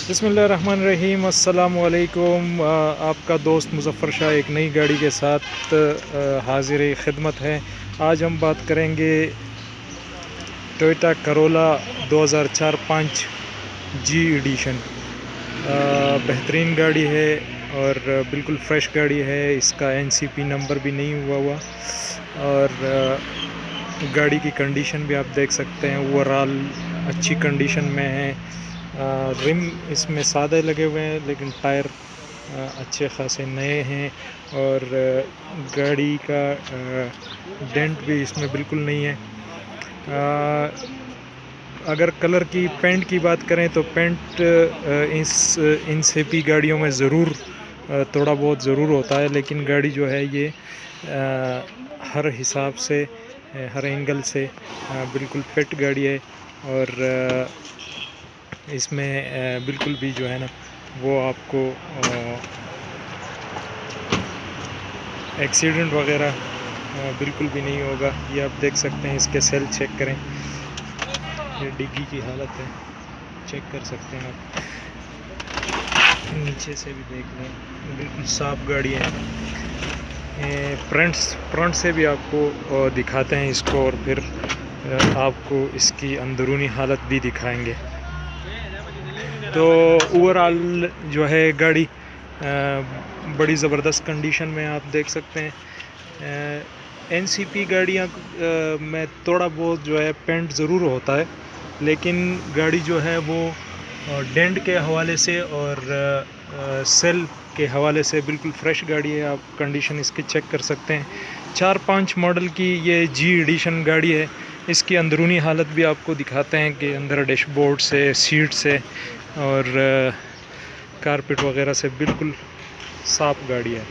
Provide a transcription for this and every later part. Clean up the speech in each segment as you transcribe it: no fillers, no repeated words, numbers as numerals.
बिस्मिल्लाहिर्रहमानिर्रहीम। अस्सलाम वालेकुम। आपका दोस्त मुज़फ़्फ़र शाह एक नई गाड़ी के साथ हाज़िर खिदमत है। आज हम बात करेंगे टोयोटा करोला 2004-5 जी एडिशन। बेहतरीन गाड़ी है और बिल्कुल फ़्रेश गाड़ी है। इसका NCP नंबर भी नहीं हुआ और गाड़ी की कंडीशन भी आप देख सकते हैं, ओवरऑल अच्छी कंडीशन में है। रिम इसमें सादे लगे हुए हैं लेकिन टायर अच्छे खासे नए हैं और गाड़ी का डेंट भी इसमें बिल्कुल नहीं है। अगर कलर की पेंट की बात करें तो पेंट इन सेपी गाड़ियों में ज़रूर थोड़ा बहुत ज़रूर होता है, लेकिन गाड़ी जो है ये हर हिसाब से हर एंगल से बिल्कुल फिट गाड़ी है और इसमें बिल्कुल भी जो है ना वो आपको एक्सीडेंट वगैरह बिल्कुल भी नहीं होगा। ये आप देख सकते हैं, इसके सेल चेक करें, ये डिग्गी की हालत है, चेक कर सकते हैं आप। नीचे से भी देख लें, बिल्कुल साफ गाड़ी है। फ्रंट से भी आपको दिखाते हैं इसको और फिर आपको इसकी अंदरूनी हालत भी दिखाएंगे। तो ओवरऑल जो है गाड़ी बड़ी ज़बरदस्त कंडीशन में आप देख सकते हैं। NCP गाड़ियाँ में थोड़ा बहुत जो है पेंट ज़रूर होता है, लेकिन गाड़ी जो है वो डेंट के हवाले से और सेल के हवाले से बिल्कुल फ़्रेश गाड़ी है। आप कंडीशन इसकी चेक कर सकते हैं। 4-5 मॉडल की ये जी एडिशन गाड़ी है। इसकी अंदरूनी हालत भी आपको दिखाते हैं कि अंदर डैशबोर्ड से, सीट से और कारपेट वगैरह से बिल्कुल साफ गाड़ी है।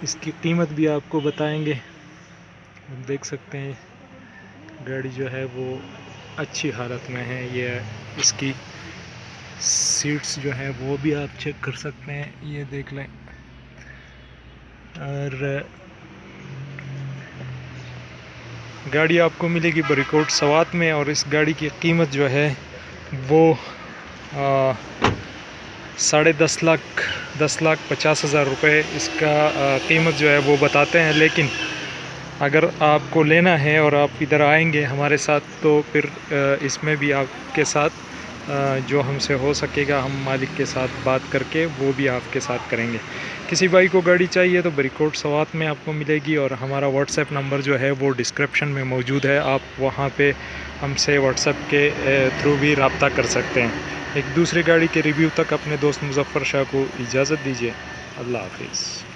इसकी कीमत भी आपको बताएंगे। आप देख सकते हैं गाड़ी जो है वो अच्छी हालत में है। ये इसकी सीट्स जो है वो भी आप चेक कर सकते हैं, ये देख लें। और गाड़ी आपको मिलेगी बरिकोट सवात में और इस गाड़ी की कीमत जो है वो 10,50,000 रुपये इसका कीमत जो है वो बताते हैं। लेकिन अगर आपको लेना है और आप इधर आएंगे हमारे साथ तो फिर इसमें भी आपके साथ जो हमसे हो सकेगा हम मालिक के साथ बात करके वो भी आपके साथ करेंगे। किसी भाई को गाड़ी चाहिए तो बरिकोट सवात में आपको मिलेगी और हमारा व्हाट्सएप नंबर जो है वो डिस्क्रिप्शन में मौजूद है। आप वहाँ पे हमसे व्हाट्सएप के थ्रू भी रब्ता कर सकते हैं। एक दूसरी गाड़ी के रिव्यू तक अपने दोस्त मुज़फ़्फ़र शाह को इजाज़त दीजिए। अल्लाह हाफ़िज़।